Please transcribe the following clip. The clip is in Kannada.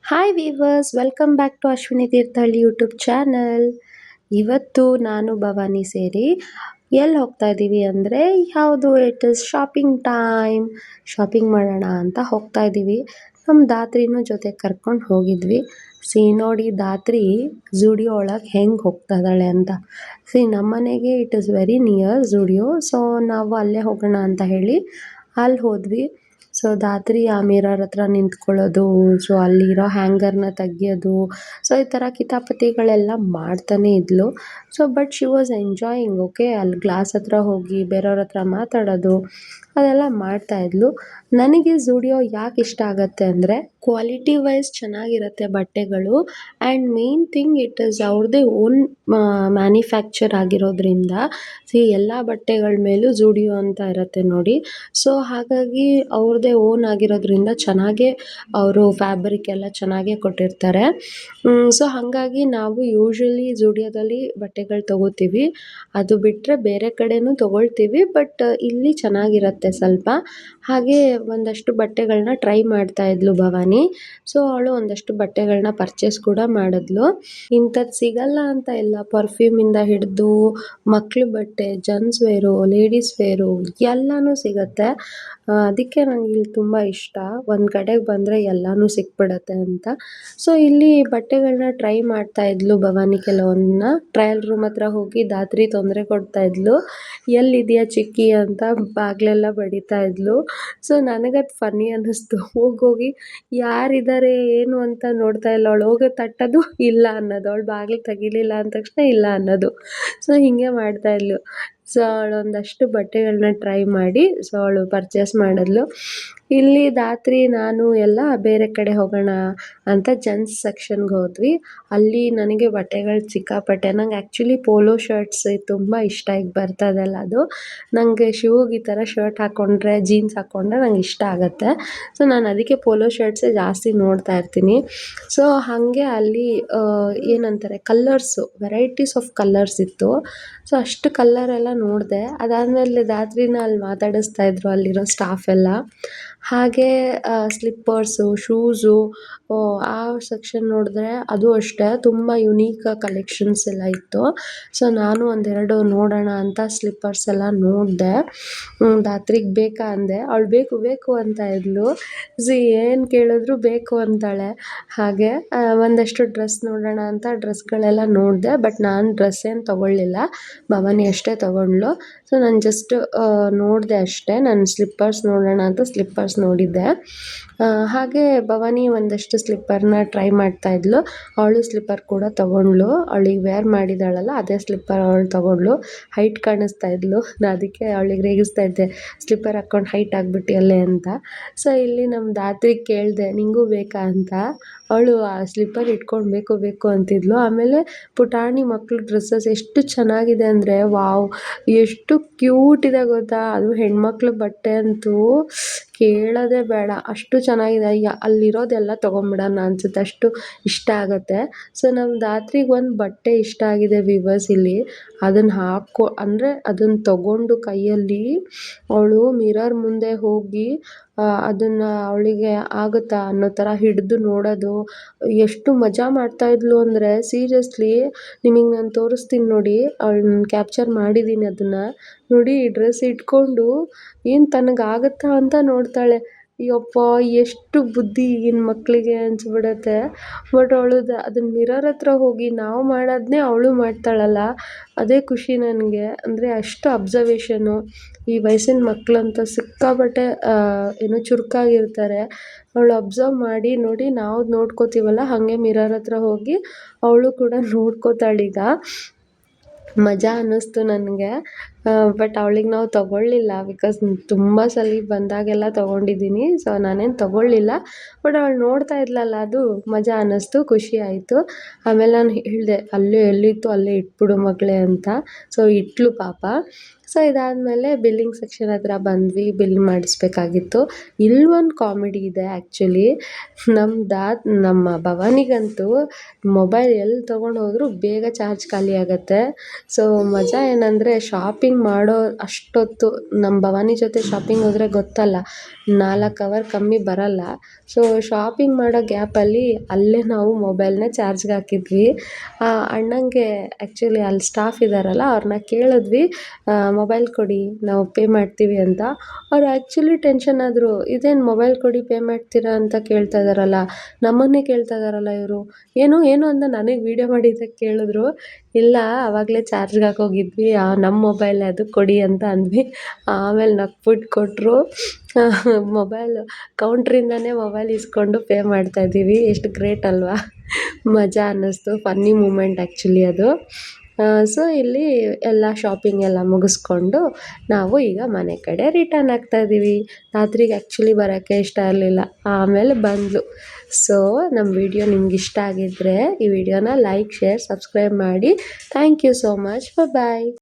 Hi viewers, welcome back to Ashwini Thirthahalli YouTube channel. ಇವತ್ತು ನಾನು ಭವಾನಿ ಸೇರಿ ಎಲ್ಲಿ ಹೋಗ್ತಾ ಇದ್ದೀವಿ ಅಂದರೆ ಯಾವುದು it is shopping time. Shopping ಮಾಡೋಣ ಅಂತ ಹೋಗ್ತಾ ಇದ್ದೀವಿ. ನಮ್ಮ ದಾತ್ರಿನೂ ಜೊತೆ ಕರ್ಕೊಂಡು ಹೋಗಿದ್ವಿ. ನೋಡಿ ದಾತ್ರಿ ಝೂಡಿಯೋ ಒಳಗೆ ಹೆಂಗೆ ಹೋಗ್ತಾ ಇದ್ದಾಳೆ ಅಂತ. ನಮ್ಮ ಮನೆಗೆ it is very near Zudio, so ನಾವು ಅಲ್ಲೇ ಹೋಗೋಣ ಅಂತ ಹೇಳಿ ಅಲ್ಲಿ ಹೋದ್ವಿ. ಸೊ ದಾತ್ರಿ ಆ ಮಿರರ್ ಹತ್ರ ನಿಂತ್ಕೊಳ್ಳೋದು, ಸೊ ಅಲ್ಲಿರೋ ಹ್ಯಾಂಗರ್ನ ತೆಗಿಯೋದು, ಸೊ ಈ ಥರ ಕಿತಾಪತಿಗಳೆಲ್ಲ ಮಾಡ್ತಾನೆ ಇದ್ಲು. So but she was enjoying. Okay, ಅಲ್ಲಿ ಗ್ಲಾಸ್ ಹತ್ರ ಹೋಗಿ ಬೇರೆಯವ್ರ ಹತ್ರ ಮಾತಾಡೋದು ಅದೆಲ್ಲ ಮಾಡ್ತಾ ಇದ್ಲು. ನನಗೆ ಝೂಡಿಯೋ ಯಾಕೆ ಇಷ್ಟ ಆಗುತ್ತೆ ಅಂದರೆ ಕ್ವಾಲಿಟಿ ವೈಸ್ ಚೆನ್ನಾಗಿರುತ್ತೆ ಬಟ್ಟೆಗಳು, and main thing it is ಅವ್ರದ್ದೇ ಓನ್ ಮ್ಯಾನುಫ್ಯಾಕ್ಚರ್ ಆಗಿರೋದ್ರಿಂದ ಎಲ್ಲ ಬಟ್ಟೆಗಳ ಮೇಲೂ ಝೂಡಿಯೋ ಅಂತ ಇರುತ್ತೆ ನೋಡಿ. ಸೊ ಹಾಗಾಗಿ ಅವ್ರದ್ದೇ ಓನ್ ಆಗಿರೋದ್ರಿಂದ ಚೆನ್ನಾಗೇ ಅವರು ಫ್ಯಾಬ್ರಿಕ್ ಎಲ್ಲ ಚೆನ್ನಾಗೇ ಕೊಟ್ಟಿರ್ತಾರೆ. ಸೊ ಹಾಗಾಗಿ ನಾವು ಯೂಶ್ವಲಿ ಝೂಡಿಯೋದಲ್ಲಿ ಬಟ್ಟೆಗಳು ತೊಗೋತೀವಿ. ಅದು ಬಿಟ್ಟರೆ ಬೇರೆ ಕಡೆನೂ ತೊಗೊಳ್ತೀವಿ, ಬಟ್ ಇಲ್ಲಿ ಚೆನ್ನಾಗಿರುತ್ತೆ ಸ್ವಲ್ಪ. ಹಾಗೆ ಒಂದಷ್ಟು ಬಟ್ಟೆಗಳನ್ನ ಟ್ರೈ ಮಾಡ್ತಾ ಇದ್ಲು ಭವಾನಿ. ಸೊ ಅವಳು ಒಂದಷ್ಟು ಬಟ್ಟೆಗಳನ್ನ ಪರ್ಚೇಸ್ ಕೂಡ ಮಾಡಿದ್ಲು. ಇಂಥದ್ದು ಸಿಗಲ್ಲ ಅಂತ ಇಲ್ಲ, ಪರ್ಫ್ಯೂಮಿಂದ ಹಿಡಿದು ಮಕ್ಳ ಬಟ್ಟೆ, ಜೆಂಟ್ಸ್ ವೇರು, ಲೇಡೀಸ್ ವೇರು ಎಲ್ಲನೂ ಸಿಗುತ್ತೆ. ಅದಕ್ಕೆ ನಂಗೆ ಇಲ್ಲಿ ತುಂಬ ಇಷ್ಟ, ಒಂದು ಕಡೆಗೆ ಬಂದರೆ ಎಲ್ಲನೂ ಸಿಕ್ಬಿಡತ್ತೆ ಅಂತ. ಸೊ ಇಲ್ಲಿ ಬಟ್ಟೆಗಳನ್ನ ಟ್ರೈ ಮಾಡ್ತಾ ಇದ್ಲು ಭವಾನಿ. ಕೆಲವೊಂದನ್ನ ಟ್ರಯಲ್ ರೂಮ್ ಹತ್ರ ಹೋಗಿ ದಾತ್ರಿ ತೊಂದರೆ ಕೊಡ್ತಾ ಇದ್ಲು, ಎಲ್ಲಿದೆಯಾ ಚಿಕ್ಕಿ ಅಂತ ಬಾಗಿಲೆಲ್ಲ ಬಡಿತಾ ಇದ್ಲು. ಸೊ ನನಗದು ಫನ್ನಿ ಅನ್ನಿಸ್ತು. ಹೋಗಿ ಯಾರಿದ್ದಾರೆ ಏನು ಅಂತ ನೋಡ್ತಾ ಇಲ್ಲ ಅವಳು, ಹೋಗಿ ತಟ್ಟೋದು ಇಲ್ಲ ಅನ್ನೋದು, ಅವಳು ಬಾಗಿಲು ತೆಗಿಲಿಲ್ಲ ಅಂದ ತಕ್ಷಣ ಇಲ್ಲ ಅನ್ನೋದು. ಸೊ ಹೀಗೆ ಮಾಡ್ತಾ ಇದ್ಲು. ಸೊ ಅವಳೊಂದಷ್ಟು ಬಟ್ಟೆಗಳನ್ನ ಟ್ರೈ ಮಾಡಿ ಸೊ ಅವಳು ಪರ್ಚೇಸ್ ಮಾಡಿದ್ಲು. ಇಲ್ಲಿ ದಾತ್ರಿ ನಾನು ಎಲ್ಲ ಬೇರೆ ಕಡೆ ಹೋಗೋಣ ಅಂತ ಜೆಂಟ್ಸ್ ಸೆಕ್ಷನ್ಗೆ ಹೋದ್ವಿ. ಅಲ್ಲಿ ನನಗೆ ಬಟ್ಟೆಗಳು ಸಿಕ್ಕಾಪಟ್ಟೆ. ನಂಗೆ ಆ್ಯಕ್ಚುಲಿ ಪೋಲೋ ಶರ್ಟ್ಸ್ ತುಂಬ ಇಷ್ಟ. ಈಗ ಬರ್ತದಲ್ಲ ಅದು, ನನಗೆ ಶಿವಗೆ ಈ ಥರ ಶರ್ಟ್ ಹಾಕ್ಕೊಂಡ್ರೆ, ಜೀನ್ಸ್ ಹಾಕ್ಕೊಂಡ್ರೆ ನಂಗೆ ಇಷ್ಟ ಆಗುತ್ತೆ. ಸೊ ನಾನು ಅದಕ್ಕೆ ಪೋಲೋ ಶರ್ಟ್ಸೇ ಜಾಸ್ತಿ ನೋಡ್ತಾ ಇರ್ತೀನಿ. ಸೊ ಹಾಗೆ ಅಲ್ಲಿ ಏನಂತಾರೆ ಕಲ್ಲರ್ಸು, ವೆರೈಟೀಸ್ ಆಫ್ ಕಲ್ಲರ್ಸ್ ಇತ್ತು. ಸೊ ಅಷ್ಟು ಕಲ್ಲರೆಲ್ಲ ನೋಡಿದೆ. ಅದಾದಮೇಲೆ ದಾತ್ರಿನ ಅಲ್ಲಿ ಮಾತಾಡಿಸ್ತಾ ಇದ್ರು ಅಲ್ಲಿರೋ ಸ್ಟಾಫ್ ಎಲ್ಲ. ಹಾಗೆ ಸ್ಲಿಪ್ಪರ್ಸು, ಶೂಸು, ಆ ಸೆಕ್ಷನ್ ನೋಡಿದ್ರೆ ಅದು ಅಷ್ಟೇ ತುಂಬ ಯುನೀಕ್ ಕಲೆಕ್ಷನ್ಸ್ ಎಲ್ಲ ಇತ್ತು. ಸೊ ನಾನು ಒಂದೆರಡು ನೋಡೋಣ ಅಂತ ಸ್ಲಿಪ್ಪರ್ಸ್ ಎಲ್ಲ ನೋಡಿದೆ. ದಾತ್ರಿಗೆ ಬೇಕಾ ಅಂದೆ, ಅವಳು ಬೇಕು ಬೇಕು ಅಂತ ಇದ್ಲು. ಏನು ಕೇಳಿದ್ರು ಬೇಕು ಅಂತಾಳೆ. ಹಾಗೆ ಒಂದಷ್ಟು ಡ್ರೆಸ್ ನೋಡೋಣ ಅಂತ ಡ್ರೆಸ್ಗಳೆಲ್ಲ ನೋಡಿದೆ, ಬಟ್ ನಾನು ಡ್ರೆಸ್ ಏನು ತೊಗೊಳ್ಳಿಲ್ಲ, ಭವಾನಿ ಅಷ್ಟೇ ತೊಗೊಂಡ್ಳು. ಸೊ ನಾನು ಜಸ್ಟ್ ನೋಡಿದೆ ಅಷ್ಟೇ. ನಾನು ಸ್ಲಿಪ್ಪರ್ಸ್ ನೋಡೋಣ ಅಂತ ಸ್ಲಿಪ್ಪರ್ಸ್ ನೋಡಿದ್ದೆ. ಹಾಗೆ ಭವಾನಿ ಒಂದಷ್ಟು ಸ್ಲಿಪ್ಪರ್ನ ಟ್ರೈ ಮಾಡ್ತಾ ಇದ್ಲು. ಅವಳು ಸ್ಲಿಪ್ಪರ್ ಕೂಡ ತೊಗೊಂಡ್ಳು. ಅವಳಿಗೆ ವೇರ್ ಮಾಡಿದಾಳಲ್ಲ ಅದೇ ಸ್ಲಿಪ್ಪರ್ ಅವಳು ತೊಗೊಂಡ್ಳು. ಹೈಟ್ ಕಾಣಿಸ್ತಾ ಇದ್ಲು. ನಾನು ಅದಕ್ಕೆ ಅವಳಿಗೆ ರೇಗಿಸ್ತಾ ಇದ್ದೆ, ಸ್ಲಿಪ್ಪರ್ ಹಾಕ್ಕೊಂಡು ಹೈಟ್ ಆಗಿಬಿಟ್ಟಿಯಲ್ಲೇ ಅಂತ. ಸೊ ಇಲ್ಲಿ ನಮ್ಮ ದಾತ್ರಿಗೆ ಕೇಳಿದೆ, ನಿಂಗೂ ಬೇಕಾ ಅಂತ. ಅವಳು ಆ ಸ್ಲಿಪ್ಪರ್ ಇಟ್ಕೊಂಡು ಬೇಕು ಬೇಕು ಅಂತಿದ್ಲು. ಆಮೇಲೆ ಪುಟಾಣಿ ಮಕ್ಕಳು ಡ್ರೆಸ್ಸಸ್ ಎಷ್ಟು ಚೆನ್ನಾಗಿದೆ ಅಂದರೆ ವಾವ್, ಎಷ್ಟು ಕ್ಯೂಟ್ ಇದೆ ಗೊತ್ತಾ. ಅದು ಹೆಣ್ಮಕ್ಳ ಬಟ್ಟೆ ಅಂತೂ ಕೇಳೋದೇ ಬೇಡ, ಅಷ್ಟು ಚೆನ್ನಾಗಿದೆ. ಅಲ್ಲಿರೋದೆಲ್ಲ ತೊಗೊಂಬಿಡೋಣ ಅನ್ಸುತ್ತೆ, ಅಷ್ಟು ಇಷ್ಟ ಆಗುತ್ತೆ. ಸೊ ನಮ್ಮ ದಾತ್ರಿಗೆ ಒಂದು ಬಟ್ಟೆ ಇಷ್ಟ ಆಗಿದೆ ವಿವರ್ಸ್. ಇಲ್ಲಿ ಅದನ್ನು ಅಂದರೆ ಅದನ್ನು ತೊಗೊಂಡು ಕೈಯಲ್ಲಿ ಅವಳು ಮಿರರ್ ಮುಂದೆ ಹೋಗಿ ಅದನ್ನು ಅವಳಿಗೆ ಆಗುತ್ತಾ ಅನ್ನೋ ಥರ ಹಿಡಿದು ನೋಡೋದು, ಎಷ್ಟು ಮಜಾ ಮಾಡ್ತಾಯಿದ್ಲು ಅಂದರೆ ಸೀರಿಯಸ್ಲಿ. ನಿಮಗೆ ನಾನು ತೋರಿಸ್ತೀನಿ ನೋಡಿ, ಅವಳನ್ನ ಕ್ಯಾಪ್ಚರ್ ಮಾಡಿದ್ದೀನಿ ಅದನ್ನು ನೋಡಿ. ಈ ಡ್ರೆಸ್ ಇಟ್ಕೊಂಡು ಏನು ತನಗಾಗುತ್ತಾ ಅಂತ ನೋಡ್ತಾಳೆ. ಯಪ್ಪಾ, ಎಷ್ಟು ಬುದ್ಧಿ ಈಗಿನ ಮಕ್ಕಳಿಗೆ ಅನಿಸ್ಬಿಡತ್ತೆ. ಬಟ್ ಅವಳು ಅದನ್ನ ಮಿರರ್ ಹತ್ರ ಹೋಗಿ ನಾವು ಮಾಡೋದನ್ನೇ ಅವಳು ಮಾಡ್ತಾಳಲ್ಲ, ಅದೇ ಖುಷಿ ನನಗೆ. ಅಂದರೆ ಅಷ್ಟು ಅಬ್ಸರ್ವೇಷನು. ಈ ವಯಸ್ಸಿನ ಮಕ್ಕಳಂತ ಸಿಕ್ಕಾಪಟ್ಟೆ ಏನೋ ಚುರುಕಾಗಿರ್ತಾರೆ. ಅವಳು ಅಬ್ಸರ್ವ್ ಮಾಡಿ ನೋಡಿ, ನಾವು ನೋಡ್ಕೋತೀವಲ್ಲ ಹಾಗೆ ಮಿರರ್ ಹತ್ರ ಹೋಗಿ ಅವಳು ಕೂಡ ನೋಡ್ಕೋತಾಳೀಗ. ಮಜಾ ಅನ್ನಿಸ್ತು ನನಗೆ. ಬಟ್ ಅವಳಿಗೆ ನಾವು ತೊಗೊಳ್ಳಿಲ್ಲ, ಬಿಕಾಸ್ ತುಂಬ ಸಲ ಬಂದಾಗೆಲ್ಲ ತೊಗೊಂಡಿದ್ದೀನಿ. ಸೊ ನಾನೇನು ತೊಗೊಳ್ಳಿಲ್ಲ, ಬಟ್ ಅವಳು ನೋಡ್ತಾ ಇದ್ಲಲ್ಲ, ಅದು ಮಜಾ ಅನ್ನಿಸ್ತು, ಖುಷಿ ಆಯಿತು. ಆಮೇಲೆ ನಾನು ಹೇಳಿದೆ, ಅಲ್ಲೇ ಎಲ್ಲಿತ್ತು ಅಲ್ಲೇ ಇಟ್ಬಿಡು ಮಗಳೇ ಅಂತ. ಸೊ ಇಟ್ಲು ಪಾಪ. ಸೊ ಇದಾದಮೇಲೆ ಬಿಲ್ಲಿಂಗ್ ಸೆಕ್ಷನ್ ಹತ್ರ ಬಂದ್ವಿ, ಬಿಲ್ ಮಾಡಿಸ್ಬೇಕಾಗಿತ್ತು. ಇಲ್ಲೊಂದು ಕಾಮಿಡಿ ಇದೆ ಆ್ಯಕ್ಚುಲಿ. ನಮ್ಮ ಭವಾನಿಗಂತೂ ಮೊಬೈಲ್ ಎಲ್ಲಿ ತೊಗೊಂಡು ಹೋದರೂ ಬೇಗ ಚಾರ್ಜ್ ಖಾಲಿ ಆಗುತ್ತೆ. ಸೊ ಮಜಾ ಏನಂದರೆ ಶಾಪಿಂಗ್ ಶಾಪಿಂಗ್ ಮಾಡೋ ಅಷ್ಟೊತ್ತು ನಮ್ಮ ಭವಾನಿ ಜೊತೆ ಶಾಪಿಂಗ್ ಹೋದರೆ ಗೊತ್ತಲ್ಲ 4 ಅವರ್ ಕಮ್ಮಿ ಬರಲ್ಲ. ಸೊ ಶಾಪಿಂಗ್ ಮಾಡೋ ಗ್ಯಾಪಲ್ಲಿ ಅಲ್ಲೇ ನಾವು ಮೊಬೈಲ್ನ ಚಾರ್ಜ್ಗೆ ಹಾಕಿದ್ವಿ. ಅಣ್ಣಂಗೆ ಆ್ಯಕ್ಚುಲಿ ಅಲ್ಲಿ ಸ್ಟಾಫ್ ಇದ್ದಾರಲ್ಲ ಅವ್ರನ್ನ ಕೇಳಿದ್ವಿ, ಮೊಬೈಲ್ ಕೊಡಿ ನಾವು ಪೇ ಮಾಡ್ತೀವಿ ಅಂತ. ಅವ್ರು ಆ್ಯಕ್ಚುಲಿ ಟೆನ್ಷನ್ ಆದರು, ಇದೇನು ಮೊಬೈಲ್ ಕೊಡಿ ಪೇ ಮಾಡ್ತೀರಾ ಅಂತ ಕೇಳ್ತಾ ಇದ್ದಾರಲ್ಲ, ನಮ್ಮನ್ನೇ ಕೇಳ್ತಾ ಇದ್ದಾರಲ್ಲ ಇವರು, ಏನು ಏನು ಅಂತ ನನಗೆ ವೀಡಿಯೋ ಮಾಡಿದ್ದಕ್ಕೆ ಕೇಳಿದ್ರು. ಇಲ್ಲ ಆವಾಗಲೇ ಚಾರ್ಜ್ಗೆ ಹಾಕೋಗಿದ್ವಿ, ನಮ್ಮ ಮೊಬೈಲ್ ಅದು ಕೊಡಿ ಅಂತ ಅಂದ್ವಿ. ಆಮೇಲೆ ನಕ್ಬಿಟ್ಟು ಕೊಟ್ಟರು. ಮೊಬೈಲ್ ಕೌಂಟ್ರಿಂದನೇ ಮೊಬೈಲ್ ಇಸ್ಕೊಂಡು ಪೇ ಮಾಡ್ತಾಯಿದ್ದೀವಿ. ಎಷ್ಟು ಗ್ರೇಟ್ ಅಲ್ವಾ. ಮಜಾ ಅನ್ನಿಸ್ತು, ಫನ್ನಿ ಮೂಮೆಂಟ್ ಆ್ಯಕ್ಚುಲಿ ಅದು. ಸೊ ಇಲ್ಲಿ ಎಲ್ಲ ಶಾಪಿಂಗ್ ಎಲ್ಲ ಮುಗಿಸ್ಕೊಂಡು ನಾವು ಈಗ ಮನೆ ಕಡೆ ರಿಟರ್ನ್ ಆಗ್ತಾಯಿದ್ದೀವಿ. ರಾತ್ರಿಗೆ ಆ್ಯಕ್ಚುಲಿ ಬರೋಕ್ಕೆ ಇಷ್ಟ ಇರಲಿಲ್ಲ, ಆಮೇಲೆ ಬಂದ್ಲು. ಸೊ ನಮ್ಮ ವಿಡಿಯೋ ನಿಮ್ಗೆ ಇಷ್ಟ ಆಗಿದ್ದರೆ ಈ ವಿಡಿಯೋನ ಲೈಕ್, ಶೇರ್, ಸಬ್ಸ್ಕ್ರೈಬ್ ಮಾಡಿ. Thank you so much. Bye.